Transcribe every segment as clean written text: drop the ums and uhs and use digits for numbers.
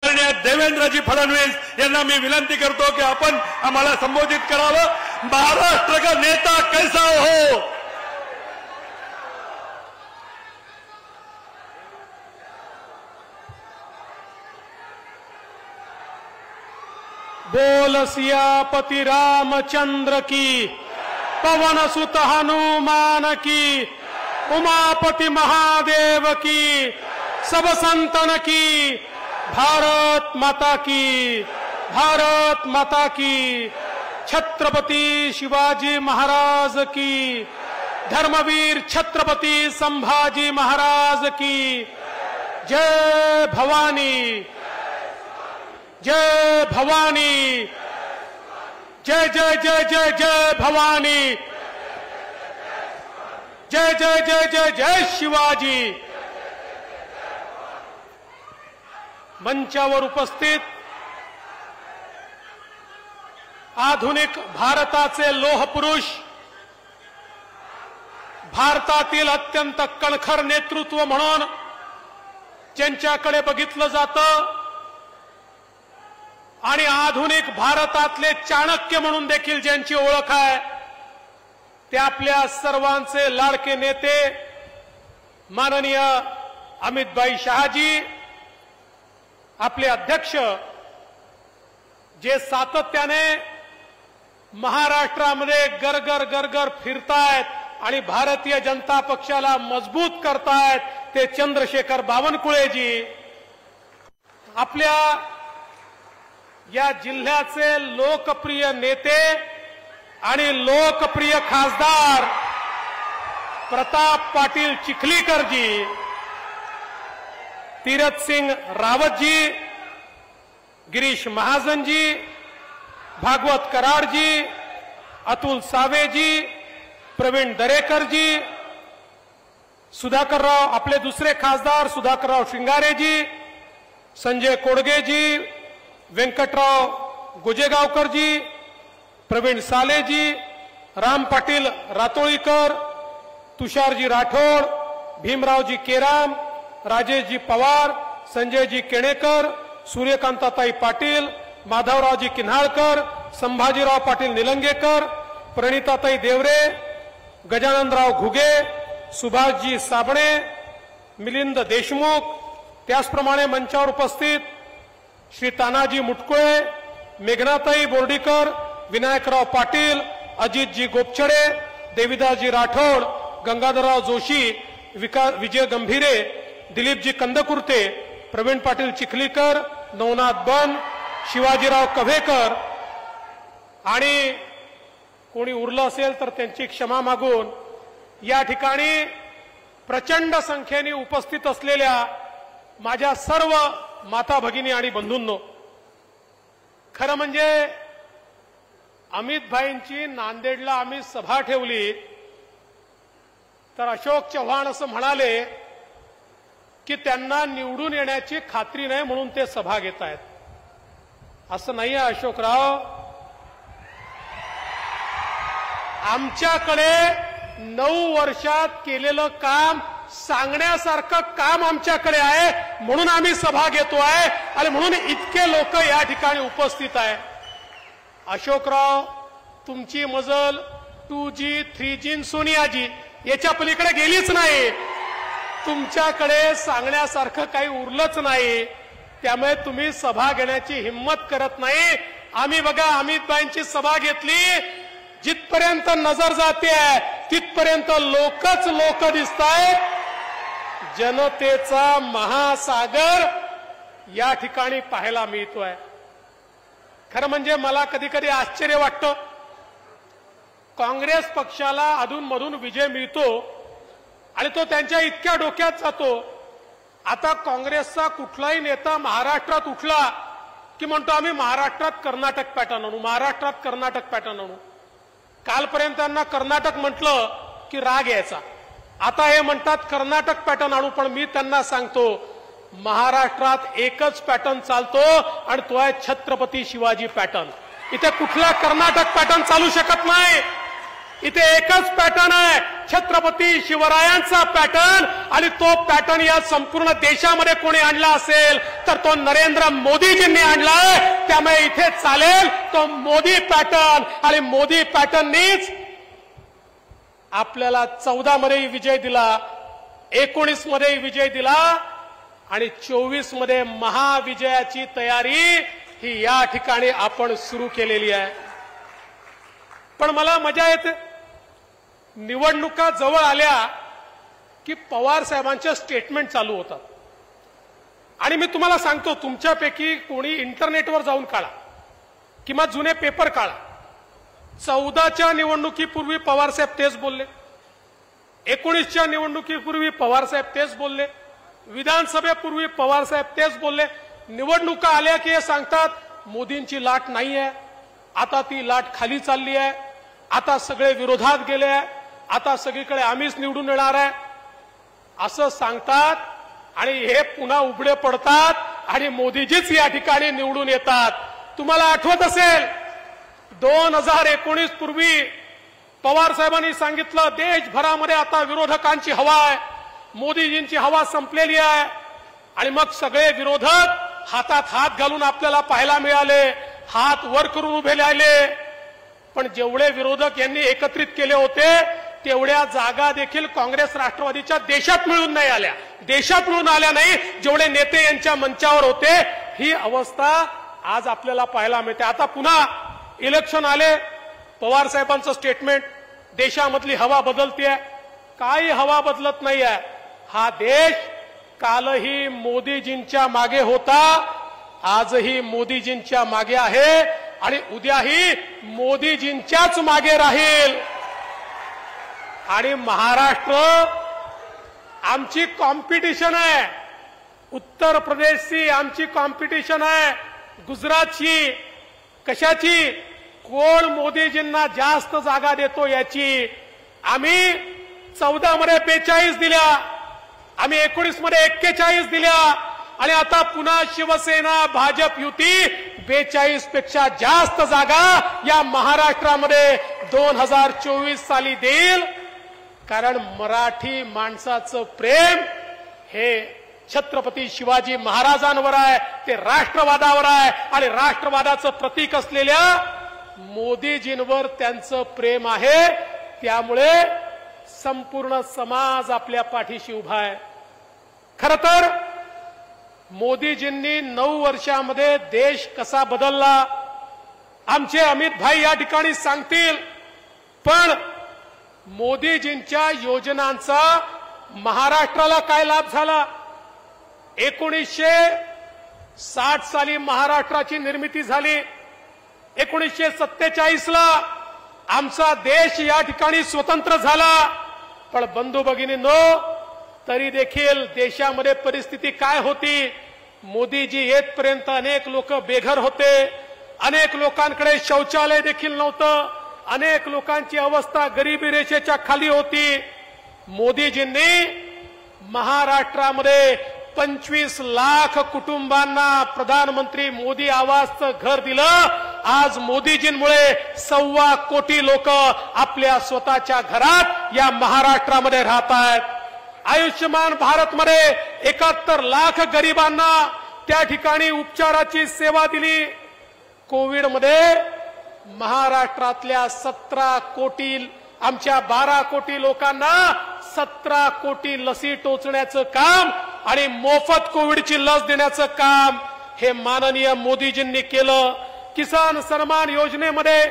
देवेंद्रजी फडणवीस यांना मी विनंती करतो की आपण आम्हाला संबोधित करावं। महाराष्ट्र का नेता कैसा हो, बोल सियापति रामचंद्र की, पवन सुत हनुमान की, उमापति महादेव की, सब संतन की, भारत माता की, भारत माता की। छत्रपति शिवाजी महाराज की, धर्मवीर छत्रपति संभाजी महाराज की। जय भवानी, जय भवानी, जय जय जय जय जय भवानी, जय जय जय जय जय शिवाजी। मंचावर उपस्थित आधुनिक भारताचे लोहपुरुष, भारतातील अत्यंत कणखर नेतृत्व म्हणून ज्यांच्याकडे बघितलं जातं आणि आधुनिक भारतातले चाणक्य म्हणून देखील ज्यांची ओळख आहे, ते आपल्या सर्वांचे लाडके नेते माननीय अमितभाई शहाजी, आपले अध्यक्ष, जे सातत्याने महाराष्ट्रामध्ये गरगर गरगर फिरतायत आणि भारतीय जनता पक्षाला मजबूत करतायत, ते चंद्रशेखर बावनकुळेजी। आपल्या या जिल्ह्याचे लोकप्रिय नेते आणि लोकप्रिय खासदार प्रताप पाटील चिखलीकरजी, तीरथ सिंह रावतजी, गिरीश महाजनजी, भागवत कराडजी, अतुल सावेजी, प्रवीण दरेकरजी, सुधाकरराव, आपले दुसरे खासदार सुधाकरराव श्रृंगारेजी, संजय कोडगेजी, व्यंकटराव गुजेगावकरजी, प्रवीण सालेजी, राम पाटील रातोळीकर, तुषारजी राठोड, भीमरावजी केराम, राजेशजी पवार, संजयजी केणेकर, सूर्यकांताताई पाटील, माधवरावजी किन्हाळकर, संभाजीराव पाटील निलंगेकर, प्रणिताताई देवरे, गजाननराव घुगे, सुभाषजी साबणे, मिलिंद देशमुख, त्याचप्रमाणे मंचावर उपस्थित श्री तानाजी मुटकुळे, मेघनाताई बोर्डीकर, विनायकराव पाटील, अजितजी गोपछडे, देविदासजी राठोड, गंगाधरराव जोशी, विजय गंभीरे, दिलीपजी कंदकुर्ते, प्रवीण पाटील चिखलीकर, नवनाथ बन, शिवाजीराव कव्हेकर आणि कोणी उरलं असेल तर त्यांची क्षमा मागून या ठिकाणी प्रचंड संख्येने उपस्थित असलेल्या माझ्या सर्व माता भगिनी आणि बंधूंनो, खरं म्हणजे अमितभाईंची नांदेडला आम्ही सभा ठेवली तर अशोक चव्हाण असं म्हणाले की त्यांना निवडून येण्याची खात्री नाही म्हणून ते सभा घेत आहेत। असं नाही आहे अशोकराव, आमच्याकडे 9 वर्षात केलेलं काम सांगण्यासारखं काम आमच्याकडे आहे म्हणून आम्ही सभा घेतोय आणि म्हणून इतके लोक या ठिकाणी उपस्थित आहे। अशोकराव, तुमची मजल 2G 3G सोनियाजी याच्या पलीकडे गेलीच नाही, तुमच्याकडे सांगण्यासारखं काही उरलंच नाही, त्यामुळे तुम्ही सभा घेण्याची हिम्मत करत नाही। आम्ही बघा अमितभाईंची सभा घेतली, जिथपर्यंत नजर जाते तिथपर्यंत लोकच लोक दिसतायत, जनतेचा महासागर या ठिकाणी पाहायला मिळतोय। खरं म्हणजे मला कधी कधी आश्चर्य वाटतं, काँग्रेस पक्षाला अधूनमधून विजय मिळतो आणि तो त्यांच्या इतक्या डोक्यात जातो। आता काँग्रेसचा कुठलाही नेता महाराष्ट्रात उठला की म्हणतो आम्ही महाराष्ट्रात कर्नाटक पॅटर्न आणू, महाराष्ट्रात कर्नाटक पॅटर्न आणू। कालपर्यंत त्यांना कर्नाटक म्हटलं की राग यायचा, आता हे म्हणतात कर्नाटक पॅटर्न आणू। पण मी त्यांना सांगतो, महाराष्ट्रात एकच पॅटर्न चालतो आणि तो आहे छत्रपती शिवाजी पॅटर्न। इथे कुठला कर्नाटक पॅटर्न चालू शकत नाही। इथे एकच पॅटर्न आहे, छत्रपती शिवरायांचा पॅटर्न, आणि तो पॅटर्न या संपूर्ण देशामध्ये कोणी आणला असेल तर तो नरेंद्र मोदीजींनी आणलाय. त्यामुळे इथे चालेल तो मोदी पॅटर्न, आणि मोदी पॅटर्ननीच आपल्याला 14 मध्ये विजय दिला, 19 मध्ये विजय दिला, आणि 24 मध्ये महाविजयाची तयारी ही या ठिकाणी आपण सुरू केलेली आहे. पण मला मजा येते, निवडणुका जवळ आल्या की पवार साहेबांच्या स्टेटमेंट चालू होतात. आणि मी तुम्हाला सांगतो, तुमच्यापैकी कोणी इंटरनेटवर जाऊन काढा किंवा जुने पेपर काढा, 14च्या निवडणुकीपूर्वी पवार साहेब तेच बोलले, 19च्या निवडणुकीपूर्वी पवार साहेब तेच बोलले, विधानसभेपूर्वी पवार साहेब तेच बोलले. निवडणुका आल्या की हे सांगतात मोदींची लाट नाही आहे, आता ती लाट खाली चालली आहे, आता सगळे विरोधात गेले आहे, आता सगळीकडे आम्हीच निवडून येणार आहे असं सांगतात, आणि हे पुन्हा उघडे पडतात आणि मोदीजीच या ठिकाणी निवडून येतात. तुम्हाला आठवत असेल 2019 पूर्वी पवार साहेबांनी सांगितलं देशभरामध्ये आता विरोधकांची हवा आहे, मोदीजींची हवा संपलेली आहे, आणि मग सगळे विरोधक हातात हात घालून आपल्याला पाहायला मिळाले, हात वर करून उभे राहिले. पण जेवढे विरोधक यांनी एकत्रित केले होते तेवढ्या जागा देखील काँग्रेस राष्ट्रवादीच्या देशात मिळून नाही आल्या, देशात मिळून आल्या नाही जेवढे नेते यांच्या मंचावर होते. ही अवस्था आज आपल्याला पाहायला मिळते. आता पुन्हा इलेक्शन आले, पवार साहेबांचं स्टेटमेंट, देशामधली हवा बदलतीये. काही हवा बदलत नाही आहे. हा देश कालही मोदीजींच्या मागे होता, आजही मोदीजींच्या मागे आहे, आणि उद्याही मोदीजींच्याच मागे राहील. आणि महाराष्ट्र आमची कॉम्पिटिशन आहे, उत्तर प्रदेशची आमची कॉम्पिटिशन आहे, गुजरातची. कशाची? कोण मोदीजींना जास्त जागा देतो याची. आम्ही 14 मध्ये 42 दिल्या, आम्ही 19 मध्ये 41 दिल्या, आणि आता पुन्हा शिवसेना भाजप युती 42 पेक्षा जास्त जागा या महाराष्ट्रामध्ये 2024 साली देईल. कारण मराठी माणसाचं प्रेम हे छत्रपती शिवाजी महाराजांवर आहे, ते राष्ट्रवादावर आहे, आणि राष्ट्रवादाचं प्रतीक असलेल्या मोदीजींवर त्यांचं प्रेम आहे. त्यामुळे संपूर्ण समाज आपल्या पाठीशी उभा आहे. खरं तर मोदीजींनी 9 वर्षामध्ये देश कसा बदलला आमचे अमित भाई या ठिकाणी सांगतील. पण मोदीजींच्या योजनांचा महाराष्ट्राला काय लाभ झाला? 1960 साली महाराष्ट्राची निर्मिती झाली. 1947 ला आमचा देश या ठिकाणी स्वतंत्र झाला. पण बंधू भगिनींनो, तरी देखील देशामध्ये परिस्थिती काय होती? मोदीजी येतपर्यंत अनेक लोक बेघर होते, अनेक लोकांकडे शौचालय देखील नव्हतं, अनेक लोकांची अवस्था गरिबी रेषेच्या खाली होती. मोदीजींनी महाराष्ट्रामध्ये 25 लाख कुटुंबांना प्रधानमंत्री मोदी आवासचं घर दिलं. आज मोदीजींमुळे 1.25 कोटी लोक आपल्या स्वतःच्या घरात या महाराष्ट्रामध्ये राहत आहेत. आयुष्यमान भारतमध्ये 71 लाख गरिबांना त्या ठिकाणी उपचाराची सेवा दिली. कोविडमध्ये महाराष्ट्रातल्या 17 कोटी, आमच्या 12 कोटी लोकांना 17 कोटी लसी टोचण्याचं काम आणि मोफत कोविडची लस देण्याचं काम हे माननीय मोदीजींनी केलं. किसान सन्मान योजनेमध्ये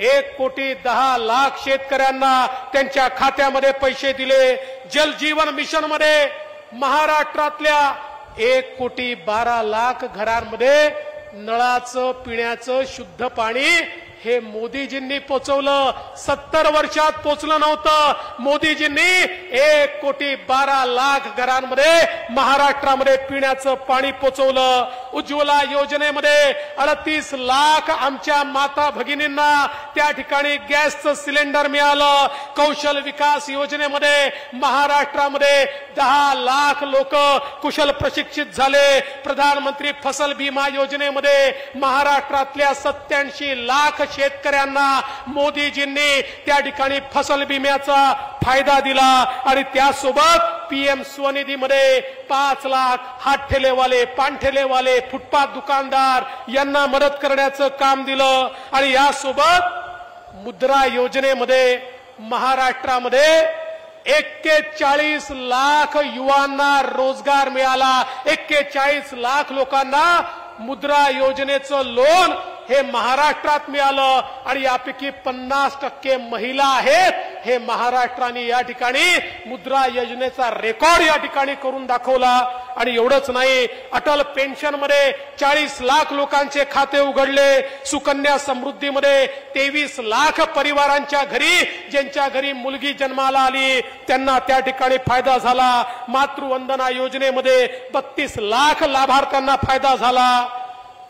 1,10,00,000 शेतकऱ्यांना त्यांच्या खात्यामध्ये पैसे दिले. जल जीवन मिशन मध्ये महाराष्ट्रातल्या 1,12,00,000 घरांमध्ये नळाचं पिण्याचं शुद्ध पाणी हे मोदीजींनी पोचवलं. 70 वर्षात पोचलं नव्हतं. मोदीजींनी 1,12,00,000 घरांमध्ये महाराष्ट्रामध्ये पिण्याचं पाणी पोचवलं. उज्ज्वला योजनेमध्ये 38 लाख आमच्या माता भगिनींना त्या ठिकाणी गॅसचं सिलेंडर मिळालं. कौशल विकास योजनेमध्ये महाराष्ट्रामध्ये 10 लाख लोक कुशल प्रशिक्षित झाले. प्रधानमंत्री फसल बीमा योजनेमध्ये महाराष्ट्रातल्या 87 लाख शेतकऱ्यांना मोदीजींनी त्या ठिकाणी फसल विम्याचा फायदा दिला आणि त्यासोबत पीएम स्वनिधीमध्ये 5 लाख हात ठेलेवाले, पान ठेलेवाले, फुटपाथ दुकानदार यांना मदत करण्याचं काम दिलं आणि यासोबत मुद्रा योजनेमध्ये महाराष्ट्रामध्ये 41 लाख युवांना रोजगार मिळाला. 41 लाख लोकांना मुद्रा योजनेचं लोन हे महाराष्ट्रात मिळालं आणि यापैकी 50% महिला आहेत. हे महाराष्ट्राने या ठिकाणी मुद्रा योजनेचा रेकॉर्ड या ठिकाणी करून दाखवला. आणि एवढंच नाही, अटल पेन्शनमध्ये 40 लाख लोकांचे खाते उघडले. सुकन्या समृद्धीमध्ये 23 लाख परिवारांच्या घरी, ज्यांच्या घरी मुलगी जन्माला आली, त्यांना त्या ठिकाणी फायदा झाला. मातृवंदना योजनेमध्ये 32 लाख लाभार्थ्यांना फायदा झाला.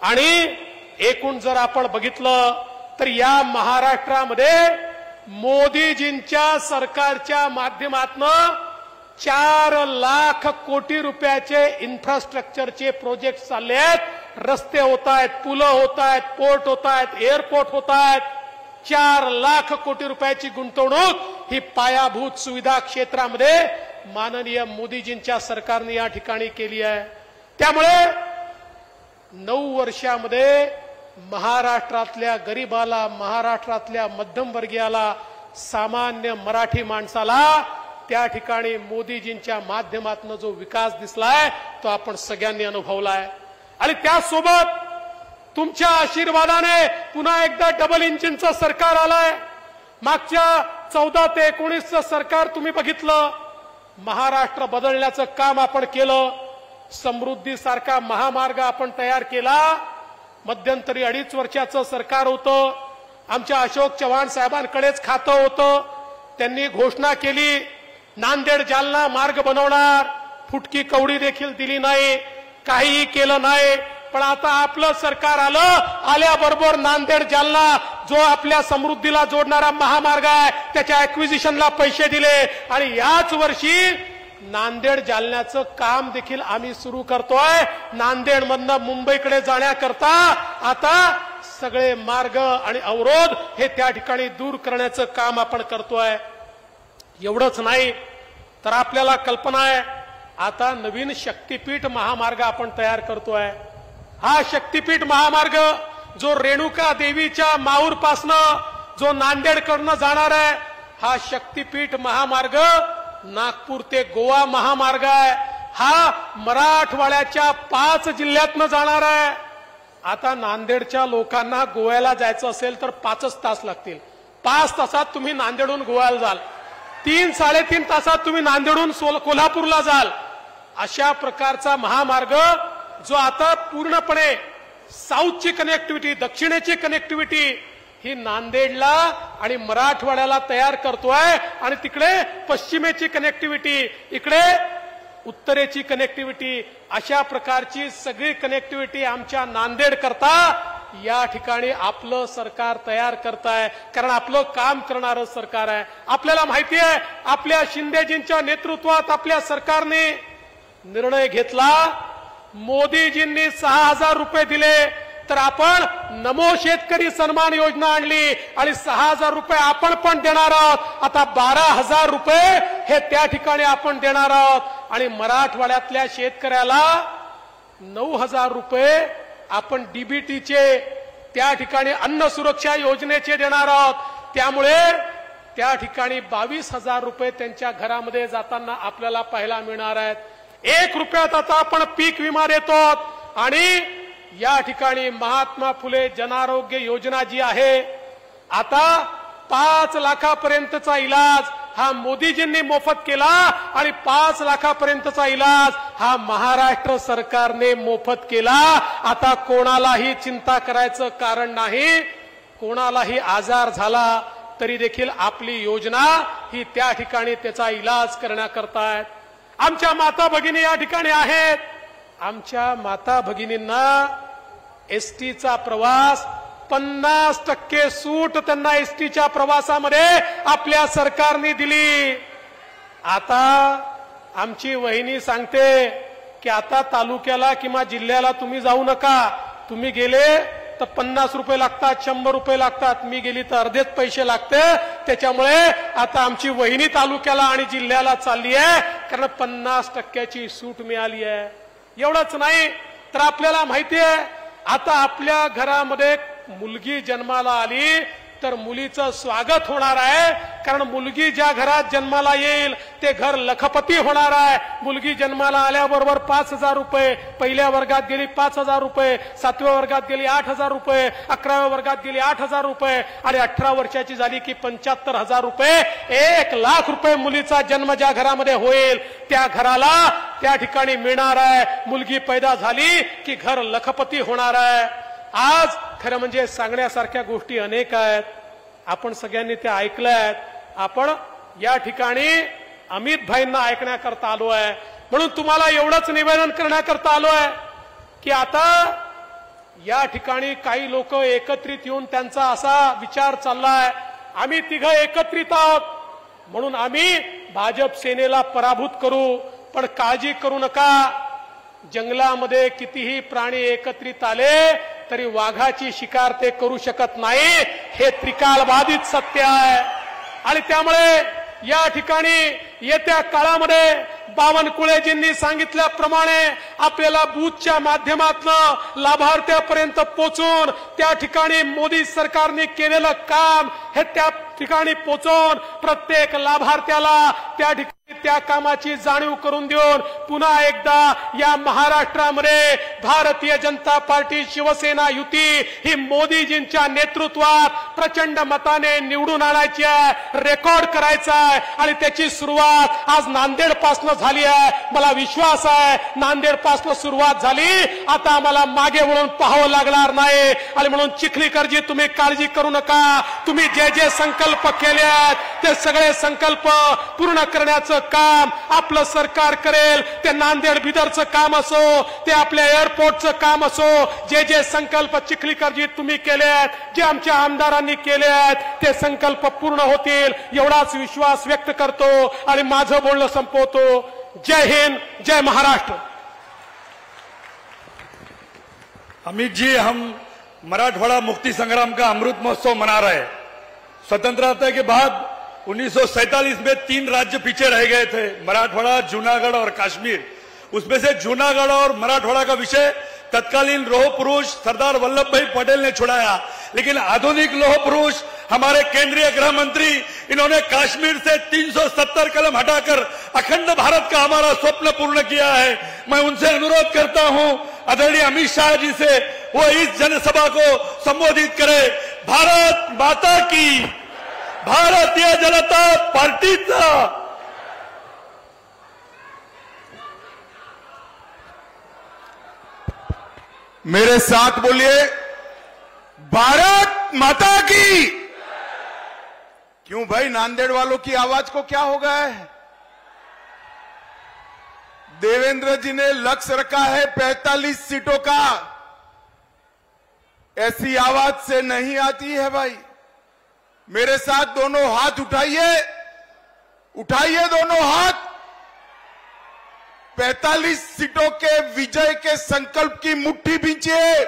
आणि एकूण जर आपण बघितलं तर या महाराष्ट्रामध्ये मोदीजींच्या सरकारच्या माध्यमातून 4 लाख कोटी रुपयाचे इन्फ्रास्ट्रक्चरचे प्रोजेक्ट चालले आहेत. रस्ते होत आहेत, पुलं होत आहेत, पोर्ट होत आहेत, एअरपोर्ट होत आहेत. 4 लाख कोटी रुपयाची गुंतवणूक ही पायाभूत सुविधा क्षेत्रामध्ये माननीय मोदीजींच्या सरकारने या ठिकाणी केली आहे. त्यामुळे 9 वर्षामध्ये महाराष्ट्रातल्या गरीबाला, महाराष्ट्रातल्या मध्यमवर्गीयाला, सामान्य मराठी माणसाला त्या ठिकाणी मोदीजींच्या माध्यमातून जो विकास दिसलाय तो आपण सगळ्यांनी अनुभवलाय. आणि त्यासोबत तुमच्या आशीर्वादाने पुन्हा एकदा डबल इंजिनचं सरकार आलंय. मागच्या 14 ते 19चं सरकार तुम्ही बघितलं, महाराष्ट्र बदलण्याचं काम आपण केलं. समृद्धी सारखा महामार्ग आपण तयार केला. मध्यंतरी 2.5 वर्षाचं सरकार होतं. आमच्या अशोक चव्हाण साहेबांकडेच खातं होतं. त्यांनी घोषणा केली नांदेड जालना मार्ग बनवणार, फुटकी कवडी देखील दिली नाही, काहीही केलं नाही. पण आता आपलं सरकार आल्याबरोबर नांदेड जालना जो आपल्या समृद्धीला जोडणारा महामार्ग आहे त्याच्या ऍक्विजिशनला पैसे दिले आणि याच वर्षी नांदेड जालन्याचं काम देखील आम्ही सुरू करतोय. नांदेडमधनं मुंबईकडे जाण्याकरता आता सगळे मार्ग आणि अवरोध हे त्या ठिकाणी दूर करण्याचं काम आपण करतोय. एवढंच नाही तर आपल्याला कल्पना आहे आता नवीन शक्तीपीठ महामार्ग आपण तयार करतोय. हा शक्तीपीठ महामार्ग जो रेणुका देवीच्या माऊरपासनं जो नांदेडकडनं जाणार आहे, हा शक्तीपीठ महामार्ग नागपूर ते गोवा महामार्ग आहे. हा मराठवाड्याच्या 5 जिल्ह्यातनं जाणार आहे. आता नांदेडच्या लोकांना गोव्याला जायचं असेल तर 5 तास लागतील. 5 तासात तुम्ही नांदेडहून गोव्याला जाल. 3-3.5 तासात तुम्ही नांदेडहून कोल्हापूरला जाल. अशा प्रकारचा महामार्ग जो आता पूर्णपणे साऊथची कनेक्टिव्हिटी, दक्षिणेची कनेक्टिव्हिटी ही नांदेडला आणि मराठवाड्याला तयार करतोय आणि तिकडे पश्चिमेची कनेक्टिव्हिटी, इकडे उत्तरेची कनेक्टिव्हिटी, अशा प्रकारची सगळी कनेक्टिव्हिटी आमच्या नांदेड करता या ठिकाणी आपलं सरकार तयार करताय. कारण आपलं काम करणारं सरकार आहे. आपल्याला माहिती आहे आपल्या शिंदेजींच्या नेतृत्वात आपल्या सरकारने निर्णय घेतला. मोदीजींनी 6,000 रुपये दिले तर आपण नमो शेतकरी सन्मान योजना आणली आणि 6,000 रुपये आपण पण देणार आहोत. आता 12,000 रुपये हे त्या ठिकाणी आपण देणार आहोत आणि मराठवाड्यातल्या शेतकऱ्याला 9,000 रुपये आपण डीबीटीचे त्या ठिकाणी अन्न सुरक्षा योजनेचे देणार आहोत. त्यामुळे त्या ठिकाणी 22,000 रुपये त्यांच्या घरामध्ये जाताना आपल्याला पाहायला मिळणार आहेत. 1 रुपयात आता आपण पीक विमा देतो आणि या ठिकाणी महात्मा फुले जनआरोग्य योजना जी आहे, आता 5 लाखापर्यंतचा इलाज हा मोदीजींनी मोफत केला आणि 5 लाखापर्यंतचा इलाज हा महाराष्ट्र सरकारने मोफत केला. आता कोणालाही चिंता करायचं कारण नाही. कोणालाही आजार झाला तरी देखील आपली योजना ही त्या ठिकाणी त्याचा इलाज करण्याकरता आहेत. आमच्या माता भगिनी या ठिकाणी आहेत. आमच्या माता भगिनींना एसटीचा प्रवास 50% सूट त्यांना एसटीच्या प्रवासामध्ये आपल्या सरकारने दिली. आता आमची वहिनी सांगते की आता तालुक्याला किंवा जिल्ह्याला तुम्ही जाऊ नका. तुम्ही गेले तर 50 रुपये लागतात, 100 रुपये लागतात. मी गेली तर अर्धेच पैसे लागते. त्याच्यामुळे आता आमची वहिनी तालुक्याला आणि जिल्ह्याला चालली आहे, कारण 50% सूट मिळाली आहे. एवढंच नाही तर आपल्याला माहिती आहे, आता आपल्या घरामध्ये मुलगी जन्माला आली तर मुलीचं स्वागत होणार आहे. कारण मुलगी ज्या घरात जन्माला येईल ते घर लखपती होणार आहे. मुलगी जन्माला आल्याबरोबर 5,000 रुपये, पहिल्या वर्गात गेली 5,000 रुपये, 7व्या वर्गात गेली 8,000 रुपये, 11व्या वर्गात गेली 8,000 रुपये आणि 18 वर्षाची झाली की 75,000 रुपये. 1,00,000 रुपये मुलीचा जन्म ज्या घरामध्ये होईल त्या घराला त्या ठिकाणी मिळणार आहे. मुलगी पैदा झाली की घर लखपती होणार आहे. आज खरं म्हणजे सांगण्यासारख्या गोष्टी अनेक आहेत. आपण सगळ्यांनी त्या ऐकल्यात. आपण या ठिकाणी अमित भाईंना ऐकण्याकरता आलो आहे. म्हणून तुम्हाला एवढंच निवेदन करण्याकरता आलो आहे की आता या ठिकाणी काही लोक एकत्रित येऊन त्यांचा असा विचार चाललाय, आम्ही तिघं एकत्रित आहोत म्हणून आम्ही भाजप सेनेला पराभूत करू. पण काळजी करू नका, जंगलामध्ये कितीही प्राणी एकत्रित आले तरी वाघाची शिकार ते करू शकत नाही. हे त्रिकालबाधित सत्य आहे. आणि त्यामुळे या ठिकाणी येत्या काळामध्ये बावनकुळेजींनी सांगितल्याप्रमाणे आपल्याला बूथच्या माध्यमातून लाभार्थ्यापर्यंत पोहोचून त्या ठिकाणी मोदी सरकारने केलेलं काम हे त्या ठिकाणी पोहोचून प्रत्येक लाभार्थ्याला त्या ठिकाणी त्या कामाची जाणीव करून देऊन पुन्हा एकदा या महाराष्ट्रामध्ये भारतीय जनता पार्टी शिवसेना युती ही मोदीजींच्या नेतृत्वात प्रचंड मताने निवडून आणायची आहे, रेकॉर्ड करायचा आहे. आणि त्याची सुरुवात आज नांदेड पासून झाली आहे. मला विश्वास आहे नांदेड पासून सुरुवात झाली, आता आम्हाला मागे वळून पाहावं लागणार नाही. आणि म्हणून चिखलीकरजी तुम्ही काळजी करू नका. तुम्ही जे जे संकल्प केले आहेत ते सगळे संकल्प पूर्ण करण्याचं काम आपलं सरकार करेल. ते नांदेड बिदरचं काम असो, ते आपल्या एअरपोर्टचं काम असो, जे जे संकल्प चिखलीकरजी तुम्ही केले आहेत, जे आमच्या आमदारांनी केले आहेत ते संकल्प पूर्ण होतील एवढाच विश्वास व्यक्त करतो आणि माझं बोलणं संपवतो. जय हिंद, जय महाराष्ट्र. अमित जी, हम मराठवाड़ा मुक्ति संग्राम का अमृत महोत्सव मना रहे हैं. स्वतंत्रता के बाद 1947 में 3 राज्य पीछे रह गए थे, मराठवाड़ा, जूनागढ़ और कश्मीर. उसमें से जूनागढ़ और मराठवाड़ा का विषय तत्कालीन लोह पुरुष सरदार वल्लभ भाई पटेल ने छुड़ाया. लेकिन आधुनिक लोह पुरुष हमारे केंद्रीय गृह मंत्री, इन्होंने कश्मीर से 370 कलम हटाकर अखंड भारत का हमारा स्वप्न पूर्ण किया है. मैं उनसे अनुरोध करता हूं आदरणीय अमित शाह जी से, वो इस जनसभा को संबोधित करें. भारत माता की, भारतीय जनता पार्टीचा. मेरे साथ बोलिए, भारत माता की. क्यों भाई, नांदेड़ वालों की आवाज को क्या हो गया है? देवेंद्र जी ने लक्ष्य रखा है 45 सीटों का. ऐसी आवाज से नहीं आती है भाई. मेरे साथ दोनों हाथ उठाइए, उठाइए दोनों हाथ. 45 सीटों के विजय के संकल्प की मुट्ठी बींचिए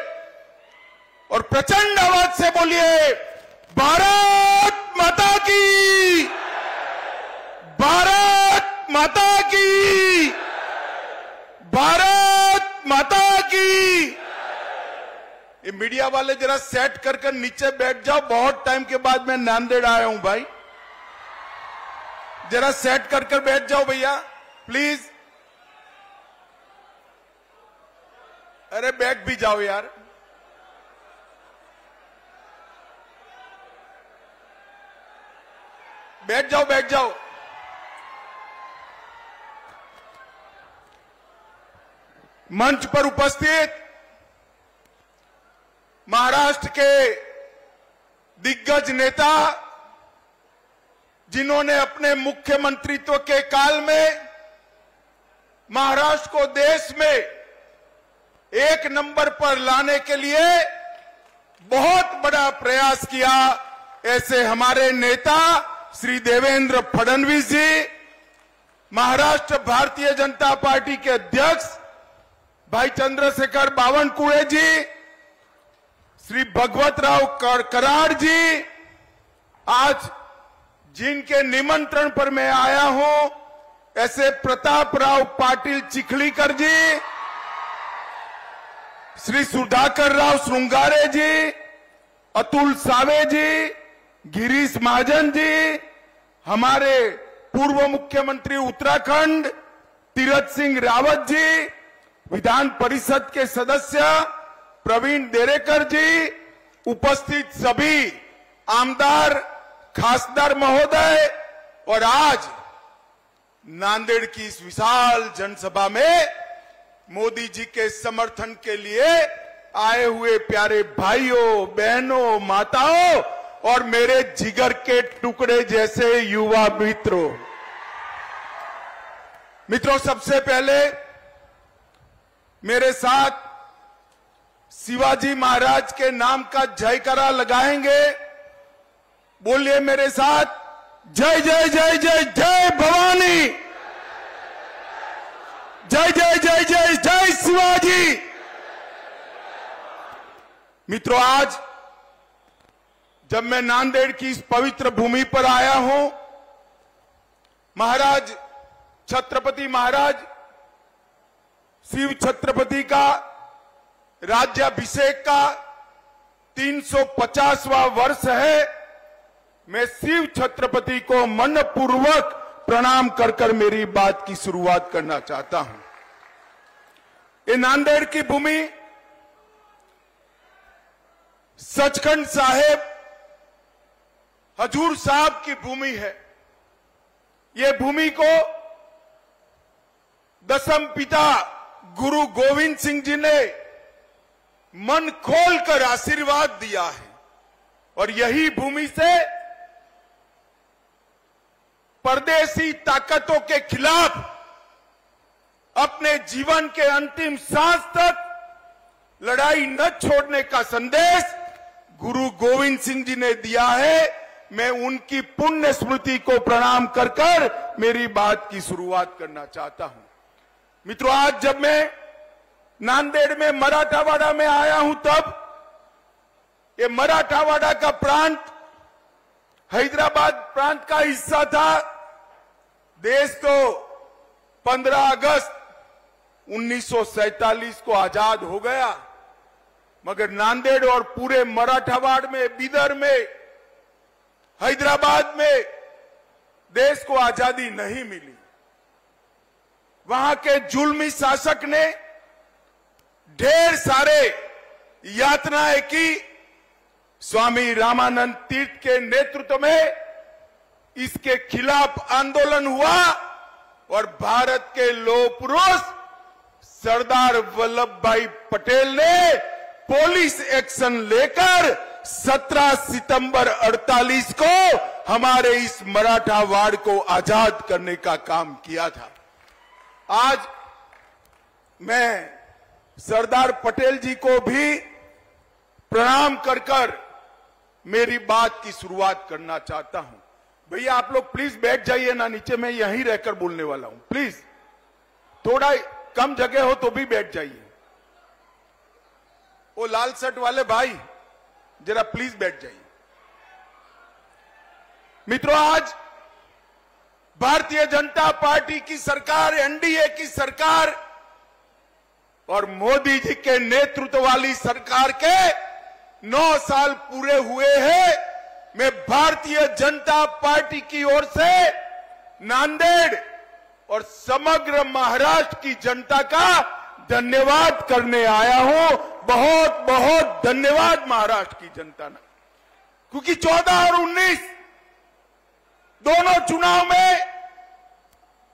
और प्रचंड आवाज से बोलिए, भारत माता की, भारत माता की, भारत माता की. ये मीडिया वाले जरा सेट कर नीचे बैठ जाओ. बहुत टाइम के बाद मैं नांदेड़ आया हूं भाई. जरा सेट कर बैठ जाओ भैया प्लीज. अरे बैठ भी जाओ यार. बैठ जाओ, बैठ जाओ. मंच पर उपस्थित महाराष्ट्र के दिग्गज नेता, जिन्होंने अपने मुख्यमंत्रित्व के काल में महाराष्ट्र को देश में 1 नंबर पर लाने के लिए बहुत बड़ा प्रयास किया, ऐसे हमारे नेता श्री देवेंद्र फडणवीस जी, महाराष्ट्र भारतीय जनता पार्टी के अध्यक्ष भाई चंद्रशेखर बावनकुळे जी, श्री भगवतराव कराड़ जी, आज जिनके निमंत्रण पर मैं आया हूं, ऐसे प्रतापराव पाटिल चिखलीकर जी, श्री सुधाकर राव श्रृंगारे जी, अतुल सावे जी, गिरीश महाजन जी, हमारे पूर्व मुख्यमंत्री उत्तराखंड तीरथ सिंह रावत जी, विधान परिषद के सदस्य प्रवीण देरेकर जी, उपस्थित सभी आमदार, खासदार महोदय, और आज नांदेड़ की इस विशाल जनसभा में मोदी जी के समर्थन के लिए आए हुए प्यारे भाइयों, बहनों, माताओं और मेरे जिगर के टुकड़े जैसे युवा मित्रों, सबसे पहले मेरे साथ शिवाजी महाराज के नाम का जयकारा लगाएंगे। बोलिए मेरे साथ, जय जय जय जय जय भवानी, जय जय जय जय जय शिवाजी। मित्रों, आज जब मैं नांदेड़ की इस पवित्र भूमि पर आया हूं, महाराज छत्रपति महाराज शिव छत्रपति का राज्याभिषेक का 350वां वर्ष है। मैं शिव छत्रपति को मनपूर्वक प्रणाम कर मेरी बात की शुरुआत करना चाहता हूं। ये नांदेड़ की भूमि सचखंड साहेब हजूर साहब की भूमि है। ये भूमि को दसम पिता गुरु गोविंद सिंह जी ने मन खोलकर आशीर्वाद दिया है, और यही भूमि से परदेशी ताकतों के खिलाफ अपने जीवन के अंतिम सांस तक लड़ाई न छोड़ने का संदेश गुरु गोविंद सिंह जी ने दिया है। मैं उनकी पुण्य स्मृति को प्रणाम कर मेरी बात की शुरुआत करना चाहता हूं। मित्रों, आज जब मैं नांदेड़ में मराठावाड़ा में आया हूं, तब ये मराठावाड़ा का प्रांत हैदराबाद प्रांत का हिस्सा था। देश तो 15 अगस्त 1947 को आजाद हो गया, मगर नांदेड़ और पूरे मराठावाड़ में, बीदर में, हैदराबाद में देश को आजादी नहीं मिली। वहां के जुल्मी शासक ने ढेर सारे यातनाएं की। स्वामी रामानंद तीर्थ के नेतृत्व में इसके खिलाफ आंदोलन हुआ, और भारत के लौह पुरुष सरदार वल्लभ भाई पटेल ने पुलिस एक्शन लेकर 17 सितंबर 48 को हमारे इस मराठावाड़ को आजाद करने का काम किया था। आज मैं सरदार पटेल जी को भी प्रणाम कर मेरी बात की शुरुआत करना चाहता हूं। भैया आप लोग प्लीज बैठ जाइए ना नीचे, मैं यहीं रहकर बोलने वाला हूं। प्लीज थोड़ा कम जगह हो तो भी बैठ जाइए। वो लाल शर्ट वाले भाई जरा प्लीज बैठ जाइए। मित्रों, आज भारतीय जनता पार्टी की सरकार, एनडीए की सरकार और मोदी जी के नेतृत्व वाली सरकार के 9 साल पूरे हुए हैं। मैं भारतीय जनता पार्टी की ओर से नांदेड़ और समग्र महाराष्ट्र की जनता का धन्यवाद करने आया हूं। बहुत बहुत धन्यवाद महाराष्ट्र की जनता ने, क्योंकि 14 और 19 दोनों चुनाव में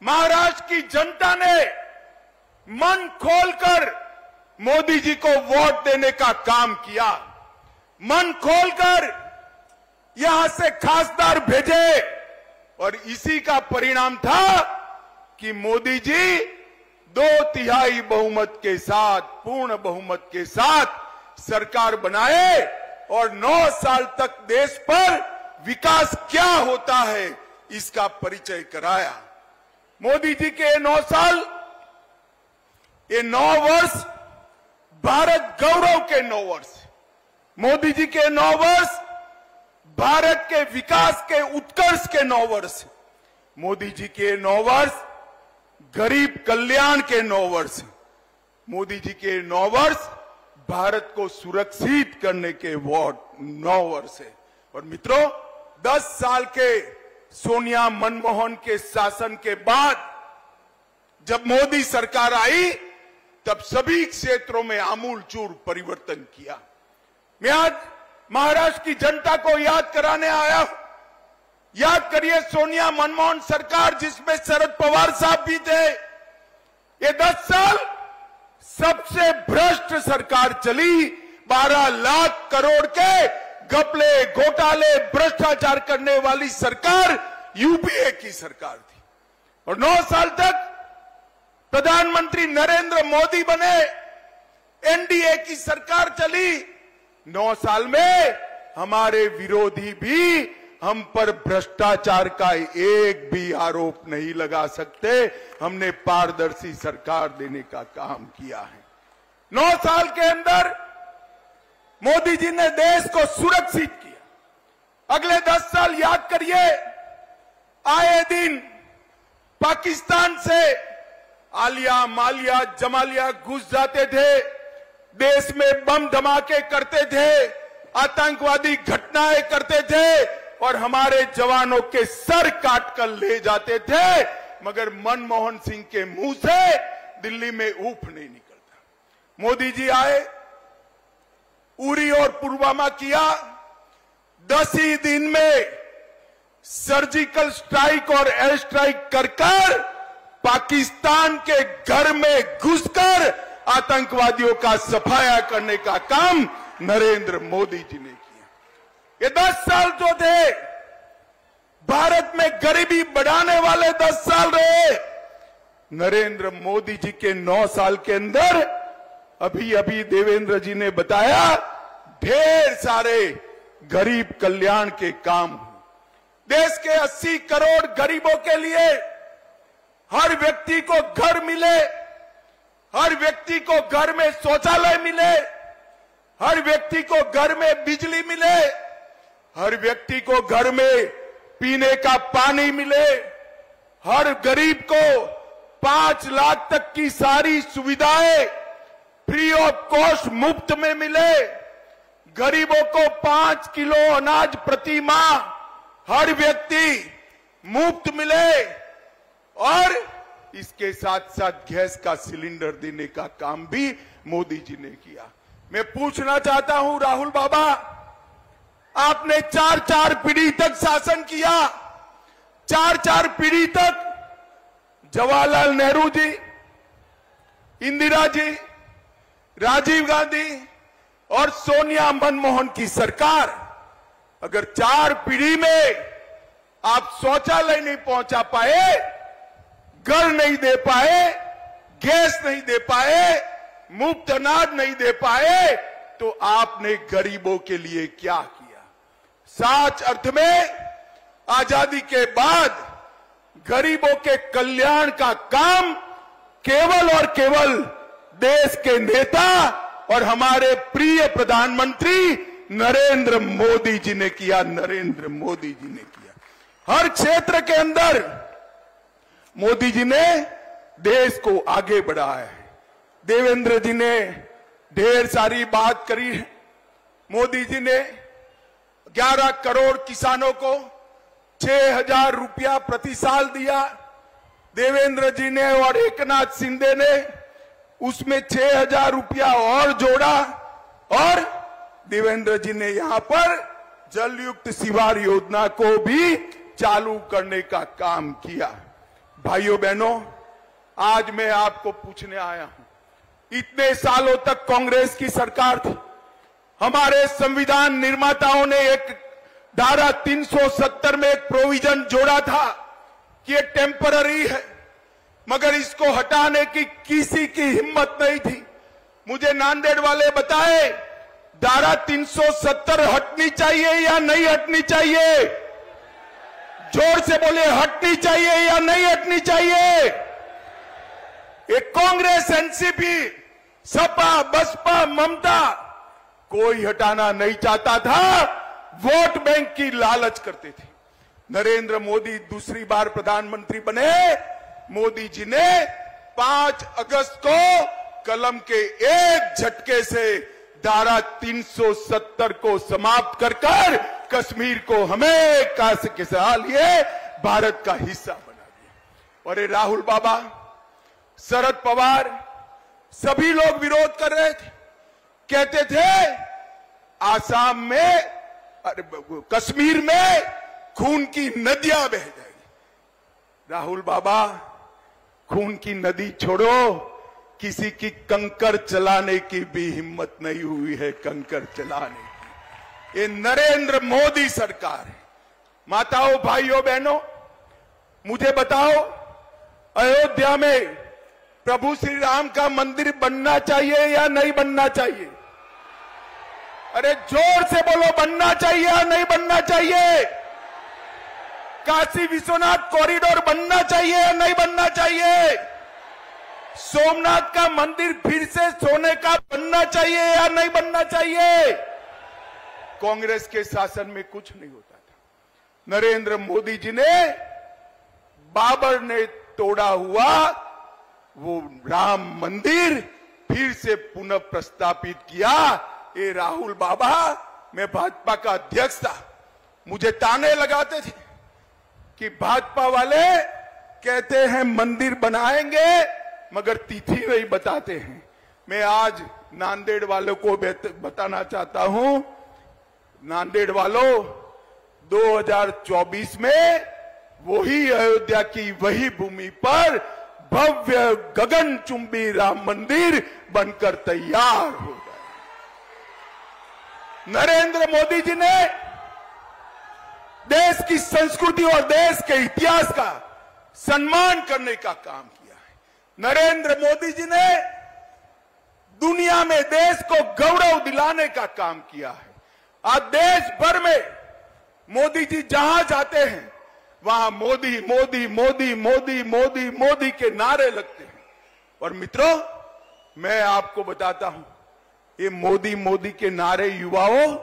महाराष्ट्र की जनता ने मन खोलकर मोदी जी को वोट देने का काम किया। मन खोलकर यहां से खासदार भेजे, और इसी का परिणाम था कि मोदी जी 2/3 बहुमत के साथ, पूर्ण बहुमत के साथ सरकार बनाए, और 9 साल तक देश पर विकास क्या होता है इसका परिचय कराया। मोदी जी के 9 साल, ये 9 वर्ष भारत गौरव के 9 वर्ष। मोदी जी के 9 वर्ष भारत के विकास के उत्कर्ष के 9 वर्ष, मोदी जी के 9 वर्ष गरीब कल्याण के 9 वर्ष, मोदी जी के 9 वर्ष भारत को सुरक्षित करने के 9 वर्ष है। और मित्रों, 10 साल के सोनिया मनमोहन के शासन के बाद जब मोदी सरकार आई, तब सभी क्षेत्रों में आमूलचूल परिवर्तन किया। मैं आज महाराष्ट्र की जनता को याद कराने आया हूं। याद करिए, सोनिया मनमोहन सरकार जिसमें शरद पवार साहब भी थे, ये 10 साल सबसे भ्रष्ट सरकार चली। 12 लाख करोड़ के घपले, घोटाले, भ्रष्टाचार करने वाली सरकार यूपीए की सरकार थी। और 9 साल तक प्रधानमंत्री नरेंद्र मोदी बने, एनडीए की सरकार चली। 9 साल में हमारे विरोधी भी हम पर भ्रष्टाचार का एक भी आरोप नहीं लगा सकते। हमने पारदर्शी सरकार देने का काम किया है। 9 साल के अंदर मोदी जी ने देश को सुरक्षित किया। अगले 10 साल याद करिए, आए दिन पाकिस्तान से आलिया, मालिया, जमालिया घुस जाते थे, देश में बम धमाके करते थे, आतंकवादी घटनाएं करते थे और हमारे जवानों के सर काट कर ले जाते थे, मगर मनमोहन सिंह के मुंह से दिल्ली में ऊफ नहीं निकलता। मोदी जी आए, उरी और पुलवामा किया, 10 ही दिन में सर्जिकल स्ट्राइक और एयर स्ट्राइक कर पाकिस्तान के घर में घुसकर आतंकवादियों का सफाया करने का काम नरेंद्र मोदी जी ने किया। ये 10 साल जो थे, भारत में गरीबी बढ़ाने वाले 10 साल रहे। नरेंद्र मोदी जी के 9 साल के अंदर अभी अभी देवेंद्र जी ने बताया, ढेर सारे गरीब कल्याण के काम। देश के 80 करोड़ गरीबों के लिए हर व्यक्ति को घर मिले, हर व्यक्ति को घर में शौचालय मिले, हर व्यक्ति को घर में बिजली मिले, हर व्यक्ति को घर में पीने का पानी मिले, हर गरीब को 5 लाख तक की सारी सुविधाएं फ्री ऑफ कॉस्ट मुफ्त में मिले, गरीबों को 5 किलो अनाज प्रति माह हर व्यक्ति मुफ्त मिले, और इसके साथ साथ गैस का सिलेंडर देने का काम भी मोदी जी ने किया। मैं पूछना चाहता हूं, राहुल बाबा, आपने 4 पीढ़ी तक शासन किया। 4 पीढ़ी तक जवाहरलाल नेहरू जी, इंदिरा जी, राजीव गांधी और सोनिया मनमोहन की सरकार, अगर 4 पीढ़ी में आप शौचालय नहीं पहुंचा पाए, घर नहीं दे पाए, गैस नहीं दे पाए, मुफ्त अनाज नहीं दे पाए, तो आपने गरीबों के लिए क्या किया? सच अर्थ में आजादी के बाद गरीबों के कल्याण का काम केवल और केवल देश के नेता और हमारे प्रिय प्रधानमंत्री नरेंद्र मोदी जी ने किया। नरेंद्र मोदी जी ने किया। हर क्षेत्र के अंदर मोदी जी ने देश को आगे बढ़ाया है। देवेंद्र जी ने ढेर सारी बात करी है। मोदी जी ने 11 करोड़ किसानों को 6,000 रुपया प्रति साल दिया। देवेंद्र जी ने और एकनाथ शिंदे ने उसमें 6,000 रुपया और जोड़ा, और देवेंद्र जी ने यहां पर जलयुक्त शिवार योजना को भी चालू करने का काम किया। भाइयों बहनों, आज मैं आपको पूछने आया हूं, इतने सालों तक कांग्रेस की सरकार थी। हमारे संविधान निर्माताओं ने एक धारा 370 में एक प्रोविजन जोड़ा था कि ये टेम्पररी है, मगर इसको हटाने की किसी की हिम्मत नहीं थी। मुझे नांदेड़ वाले बताए, धारा 370 हटनी चाहिए या नहीं हटनी चाहिए? जोर से बोले, हटनी चाहिए या नहीं हटनी चाहिए? एक कांग्रेस, एनसीपी, सपा, बसपा, ममता, कोई हटाना नहीं चाहता था, वोट बैंक की लालच करते थे। नरेंद्र मोदी दूसरी बार प्रधानमंत्री बने। मोदी जी ने 5 अगस्त को कलम के एक झटके से धारा 370 को समाप्त कर कश्मीर को हमें काश के लिए भारत का हिस्सा बना दिया। और ये राहुल बाबा, शरद पवार, सभी लोग विरोध कर रहे थे, कहते थे आसाम में, कश्मीर में खून की नदियां बह जाएगी। राहुल बाबा, खून की नदी छोड़ो, किसी की कंकर चलाने की भी हिम्मत नहीं हुई है, कंकर चलाने की। ये नरेंद्र मोदी सरकार है। माताओं, भाइयों, बहनों, मुझे बताओ, अयोध्या में प्रभु श्री राम का मंदिर बनना चाहिए या नहीं बनना चाहिए? अरे जोर से बोलो, बनना चाहिए या नहीं बनना चाहिए? काशी विश्वनाथ कॉरिडोर बनना चाहिए या नहीं बनना चाहिए? सोमनाथ का मंदिर फिर से सोने का बनना चाहिए या नहीं बनना चाहिए? कांग्रेस के शासन में कुछ नहीं होता था। नरेंद्र मोदी जी ने बाबर ने तोड़ा हुआ वो राम मंदिर फिर से पुनः प्रस्तापित किया। ये राहुल बाबा, मैं भाजपा का अध्यक्ष था, मुझे ताने लगाते थे कि भाजपा वाले कहते हैं मंदिर बनाएंगे मगर तिथि नहीं बताते हैं। मैं आज नांदेड़ वालों को बताना चाहता हूं, नांदेड़ वालों, 2024 में वही अयोध्या की वही भूमि पर भव्य गगनचुंबी राम मंदिर बनकर तैयार हो गए। नरेंद्र मोदी जी ने देश की संस्कृति और देश के इतिहास का सम्मान करने का काम किया है। नरेंद्र मोदी जी ने दुनिया में देश को गौरव दिलाने का काम किया है। आज देश भर में मोदी जी जहां जाते हैं वहां मोदी मोदी मोदी मोदी मोदी मोदी के नारे लगते हैं। और मित्रों, मैं आपको बताता हूं, ये मोदी मोदी के नारे युवाओं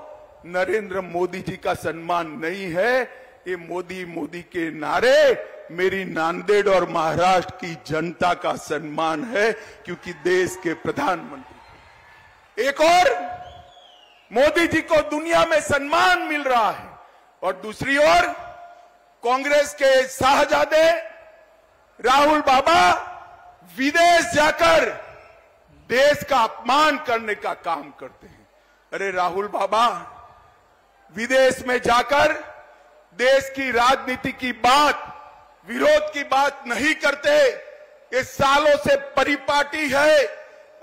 नरेंद्र मोदी जी का सम्मान नहीं है, ये मोदी मोदी के नारे मेरी नांदेड़ और महाराष्ट्र की जनता का सम्मान है, क्योंकि देश के प्रधानमंत्री। एक और मोदी जी को दुनिया में सम्मान मिल रहा है और दूसरी ओर कांग्रेस के शाहजादे राहुल बाबा विदेश जाकर देश का अपमान करने का काम करते हैं। अरे राहुल बाबा, विदेश में जाकर देश की राजनीति की बात, विरोध की बात नहीं करते। ये सालों से परिपाटी है,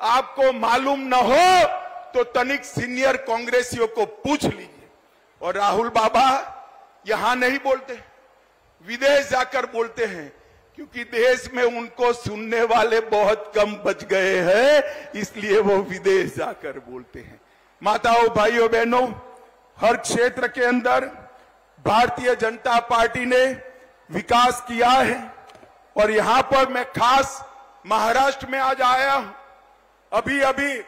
आपको मालूम न हो तो तनिक सीनियर कांग्रेसियों को पूछ लीजिए। और राहुल बाबा यहां नहीं बोलते, विदेश जाकर बोलते हैं, क्योंकि देश में उनको सुनने वाले बहुत कम बच गए हैं, इसलिए वो विदेश जाकर बोलते हैं। माताओं, भाइयों, बहनों, हर क्षेत्र के अंदर भारतीय जनता पार्टी ने विकास किया है और यहां पर मैं खास महाराष्ट्र में आज आया हूं। अभी अभी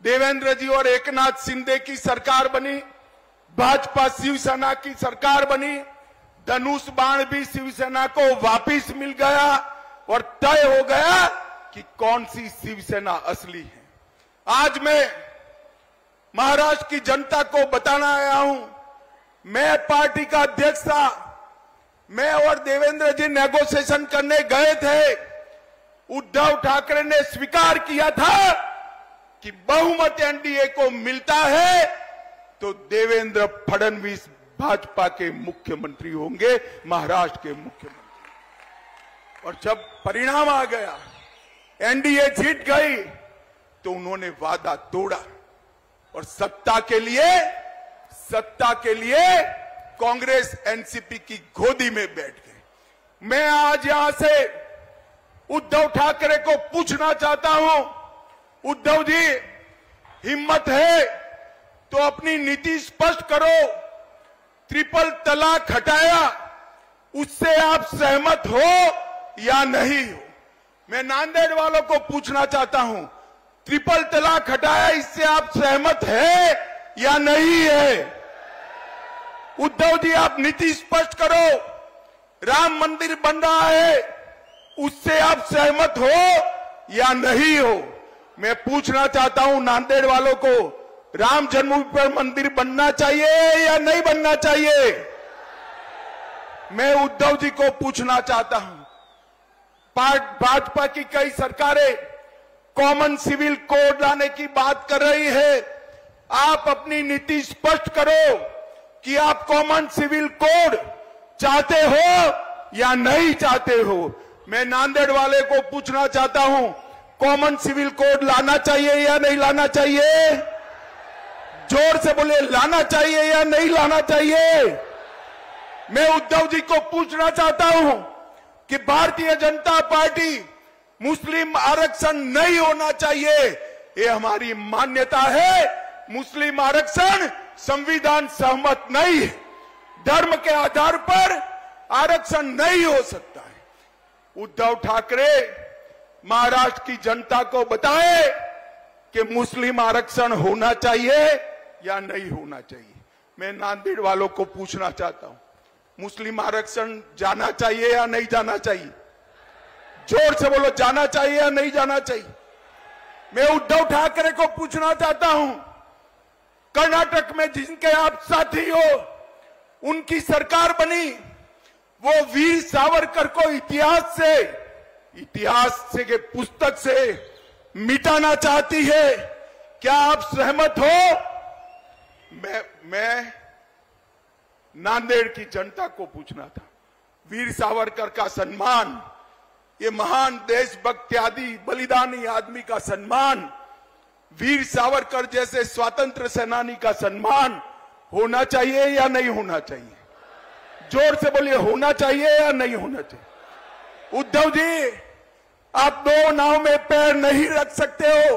देवेंद्र जी और एकनाथ शिंदे की सरकार बनी, भाजपा शिवसेना की सरकार बनी, धनुष बाण भी शिवसेना को वापिस मिल गया और तय हो गया कि कौन सी शिवसेना असली है। आज मैं महाराष्ट्र की जनता को बताना आया हूं, मैं पार्टी का अध्यक्ष था, मैं और देवेंद्र जी नेगोशिएशन करने गए थे। उद्धव ठाकरे ने स्वीकार किया था कि बहुमत एनडीए को मिलता है तो देवेंद्र फडणवीस भाजपा के मुख्यमंत्री होंगे, महाराष्ट्र के मुख्यमंत्री। और जब परिणाम आ गया, एनडीए जीत गई, तो उन्होंने वादा तोड़ा और सत्ता के लिए कांग्रेस एनसीपी की गोदी में बैठ गए। मैं आज यहां से उद्धव ठाकरे को पूछना चाहता हूं, उद्धव जी, हिम्मत है तो अपनी नीति स्पष्ट करो। ट्रिपल तलाक हटाया, उससे आप सहमत हो या नहीं हो? मैं नांदेड़ वालों को पूछना चाहता हूं, ट्रिपल तलाक हटाया, इससे आप सहमत है या नहीं है? उद्धव जी, आप नीति स्पष्ट करो। राम मंदिर बन रहा है, उससे आप सहमत हो या नहीं हो? मैं पूछना चाहता हूं नांदेड़ वालों को, राम जन्मभूमि पर मंदिर बनना चाहिए या नहीं बनना चाहिए? मैं उद्धव जी को पूछना चाहता हूं, भाजपा की कई सरकारें कॉमन सिविल कोड लाने की बात कर रही है। आप अपनी नीति स्पष्ट करो कि आप कॉमन सिविल कोड चाहते हो या नहीं चाहते हो। मैं नांदेड़ वाले को पूछना चाहता हूं, कॉमन सिविल कोड लाना चाहिए या नहीं लाना चाहिए? जोर से बोले, लाना चाहिए या नहीं लाना चाहिए? मैं उद्धव जी को पूछना चाहता हूं कि भारतीय जनता पार्टी मुस्लिम आरक्षण नहीं होना चाहिए, ये हमारी मान्यता है। मुस्लिम आरक्षण संविधान सहमत नहीं है, धर्म के आधार पर आरक्षण नहीं हो सकता है। उद्धव ठाकरे महाराष्ट्र की जनता को बताए कि मुस्लिम आरक्षण होना चाहिए या नहीं होना चाहिए। मैं नांदेड़ वालों को पूछना चाहता हूं, मुस्लिम आरक्षण जाना चाहिए या नहीं जाना चाहिए? जोर से बोलो, जाना चाहिए या नहीं जाना चाहिए? मैं उद्धव ठाकरे को पूछना चाहता हूं, कर्नाटक में जिनके आप साथी हो, उनकी सरकार बनी, वो वीर सावरकर को इतिहास से के पुस्तक से मिटाना चाहती है। क्या आप सहमत हो? मैं नांदेड़ की जनता को पूछना था, वीर सावरकर का सम्मान, ये महान देशभक्त आदि बलिदानी आदमी का सम्मान, वीर सावरकर जैसे स्वतंत्र सेनानी का सम्मान होना चाहिए या नहीं होना चाहिए? जोर से बोलिए, होना चाहिए या नहीं होना चाहिए? उद्धव जी, आप दो नाव में पैर नहीं रख सकते हो।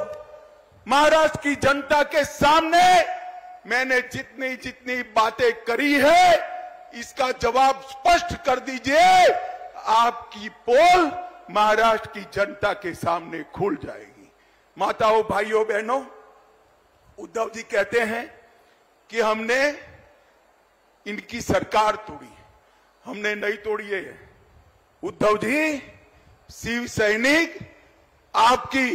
महाराष्ट्र की जनता के सामने मैंने जितनी बातें करी है, इसका जवाब स्पष्ट कर दीजिए। आपकी पोल महाराष्ट्र की जनता के सामने खुल जाएगी। माताओं, भाइयों, बहनों, उद्धव जी कहते हैं कि हमने इनकी सरकार तोड़ी, हमने नहीं तोड़ी है। उद्धव जी, शिव सैनिक आपकी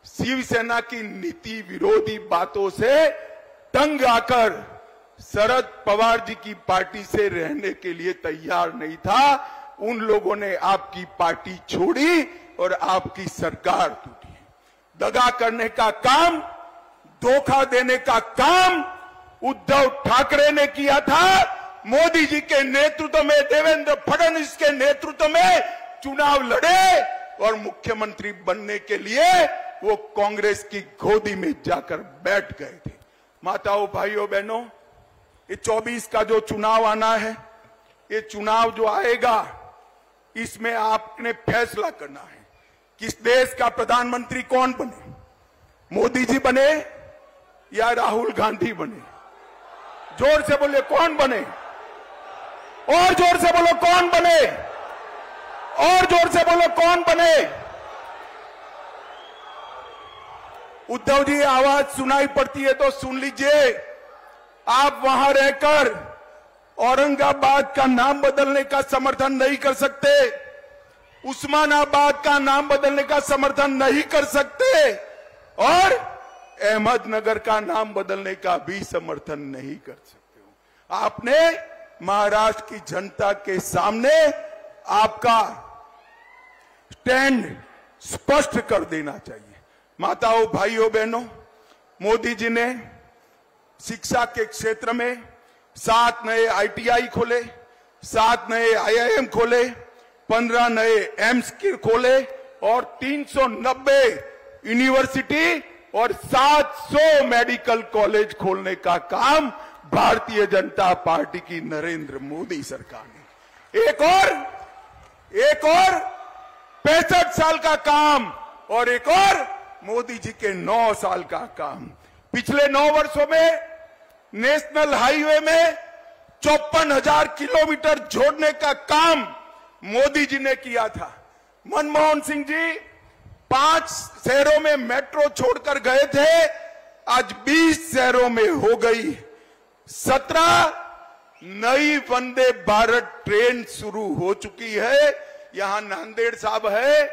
शिवसेना की नीति विरोधी बातों से तंग आकर शरद पवार जी की पार्टी से रहने के लिए तैयार नहीं था। उन लोगों ने आपकी पार्टी छोड़ी और आपकी सरकार टूटी। दगा करने का काम, धोखा देने का काम उद्धव ठाकरे ने किया था। मोदी जी के नेतृत्व में, देवेंद्र फडणवीस के नेतृत्व में चुनाव लड़े और मुख्यमंत्री बनने के लिए वो कांग्रेस की गोदी में जाकर बैठ गए थे। माताओं, भाइयों, बहनों, ये 24 का जो चुनाव आना है, ये चुनाव जो आएगा, इसमें आपने फैसला करना है किस देश का प्रधानमंत्री कौन बने, मोदी जी बने या राहुल गांधी बने? जोर से बोले, कौन बने? और जोर से बोलो, कौन बने? और जोर से बोलो, कौन बने? उद्धव जी, आवाज सुनाई पड़ती है तो सुन लीजिए। आप वहां रहकर औरंगाबाद का नाम बदलने का समर्थन नहीं कर सकते, उस्मानाबाद का नाम बदलने का समर्थन नहीं कर सकते और अहमदनगर का नाम बदलने का भी समर्थन नहीं कर सकते हो। आपने महाराष्ट्र की जनता के सामने आपका स्टैंड स्पष्ट कर देना चाहिए। माताओं, भाइयों, बहनों, मोदी जी ने शिक्षा के क्षेत्र में 7 नए ITI खोले, 7 नए IIM खोले, 15 नए एम्स खोले और 390 यूनिवर्सिटी और 700 मेडिकल कॉलेज खोलने का काम भारतीय जनता पार्टी की नरेंद्र मोदी सरकार ने। एक और 65 साल का काम और एक और मोदी जी के 9 साल का काम। पिछले 9 वर्षों में नेशनल हाईवे में 54,000 किलोमीटर जोड़ने का काम मोदी जी ने किया था। मनमोहन सिंह जी 5 शहरों में मेट्रो छोड़कर गए थे, आज 20 शहरों में हो गई। 17 नई वंदे भारत ट्रेन शुरू हो चुकी है। यहां नांदेड़ साहब है,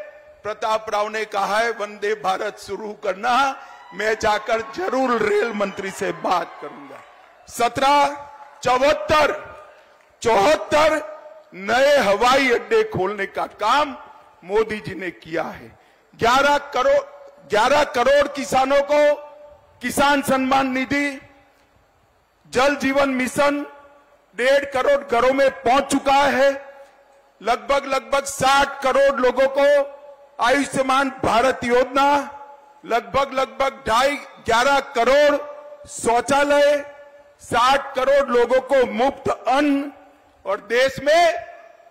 प्रताप राव ने कहा है वंदे भारत शुरू करना, मैं जाकर जरूर रेल मंत्री से बात करूंगा। 17 74 नए हवाई अड्डे खोलने का काम मोदी जी ने किया है। 11 करोड़ किसानों को किसान सम्मान निधि, जल जीवन मिशन 1.5 करोड़ घरों में पहुंच चुका है। लगभग 60 करोड़ लोगों को आयुष्मान भारत योजना, लगभग 11 करोड़ शौचालय, 60 करोड़ लोगों को मुफ्त अन्न और देश में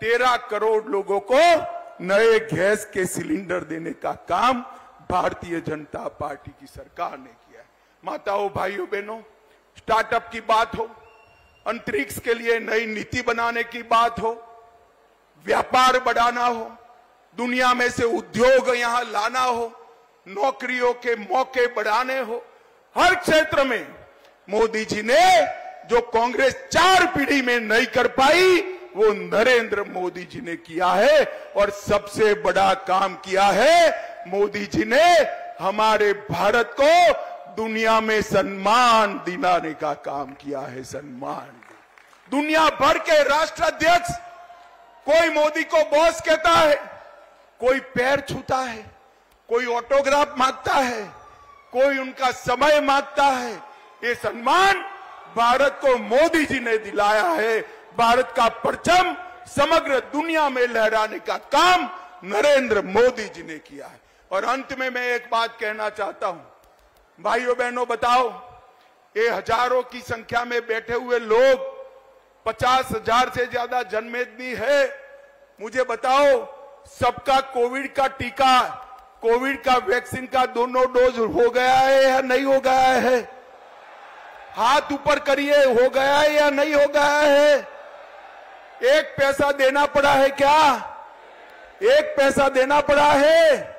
13 करोड़ लोगों को नए गैस के सिलेंडर देने का काम भारतीय जनता पार्टी की सरकार ने किया है। माताओं, भाइयों, बहनों, स्टार्टअप की बात हो, अंतरिक्ष के लिए नई नीति बनाने की बात हो, व्यापार बढ़ाना हो, दुनिया में से उद्योग यहां लाना हो, नौकरियों के मौके बढ़ाने हो, हर क्षेत्र में मोदी जी ने जो कांग्रेस 4 पीढ़ी में नहीं कर पाई वो नरेंद्र मोदी जी ने किया है। और सबसे बड़ा काम किया है, मोदी जी ने हमारे भारत को दुनिया में सम्मान दिलाने का काम किया है। सम्मान दुनिया भर के राष्ट्राध्यक्ष, कोई मोदी को बॉस कहता है, कोई पैर छूता है, कोई ऑटोग्राफ मांगता है, कोई उनका समय मांगता है। ये सम्मान भारत को मोदी जी ने दिलाया है। भारत का परचम समग्र दुनिया में लहराने का काम नरेंद्र मोदी जी ने किया है। और अंत में मैं एक बात कहना चाहता हूं, भाइयों बहनों, बताओ, ये हजारों की संख्या में बैठे हुए लोग, 50,000 से ज्यादा जनमेदनी है, मुझे बताओ, सबका कोविड का टीका, कोविड का वैक्सीन का दोनों डोज हो गया है या नहीं हो गया है? हाथ ऊपर करिए, हो गया है या नहीं हो गया है? 1 पैसा देना पड़ा है क्या? 1 पैसा देना पड़ा है?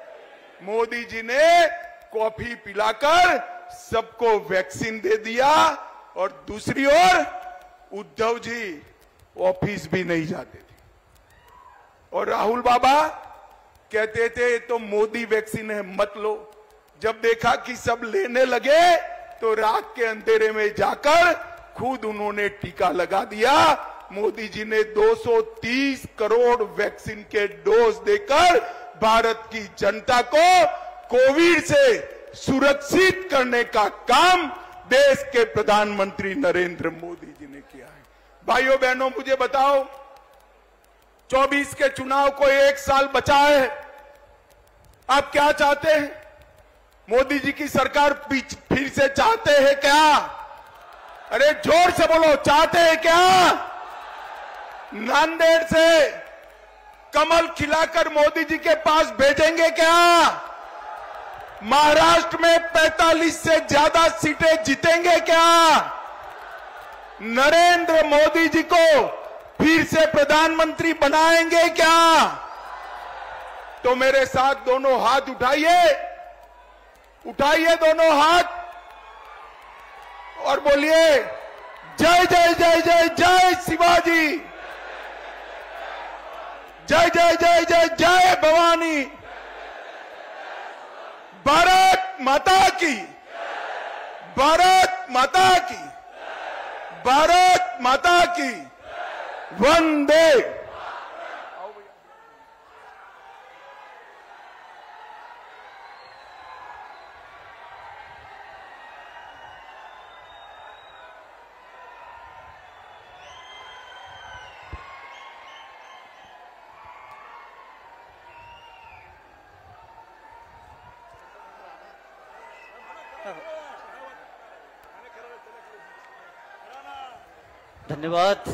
मोदी जी ने कॉफी पिलाकर सबको वैक्सीन दे दिया। और दूसरी ओर उद्धव जी ऑफिस भी नहीं जाते थे, और राहुल बाबा कहते थे तो मोदी वैक्सीन है, मत लो। जब देखा कि सब लेने लगे तो रात के अंधेरे में जाकर खुद उन्होंने टीका लगा दिया। मोदी जी ने 230 करोड़ वैक्सीन के डोज देकर भारत की जनता को कोविड से सुरक्षित करने का काम देश के प्रधानमंत्री नरेंद्र मोदी जी ने किया है। भाइयों बहनों, मुझे बताओ, 24 के चुनाव को 1 साल बचा है, आप क्या चाहते हैं? मोदी जी की सरकार फिर से चाहते हैं क्या? अरे जोर से बोलो, चाहते हैं क्या? नांदेड़ से कमल खिलाकर मोदी जी के पास भेजेंगे क्या? महाराष्ट्र में 45 से ज्यादा सीटें जीतेंगे क्या? नरेंद्र मोदी जी को फिर से प्रधानमंत्री बनाएंगे क्या? तो मेरे साथ दोनों हाथ उठाइए, उठाइए दोनों हाथ और बोलिए, जय जय जय जय जय शिवाजी, जय जय जय जय जय भवानी, भारत माता की, भारत माता की, भारत माता की, वंदे। धन्यवाद।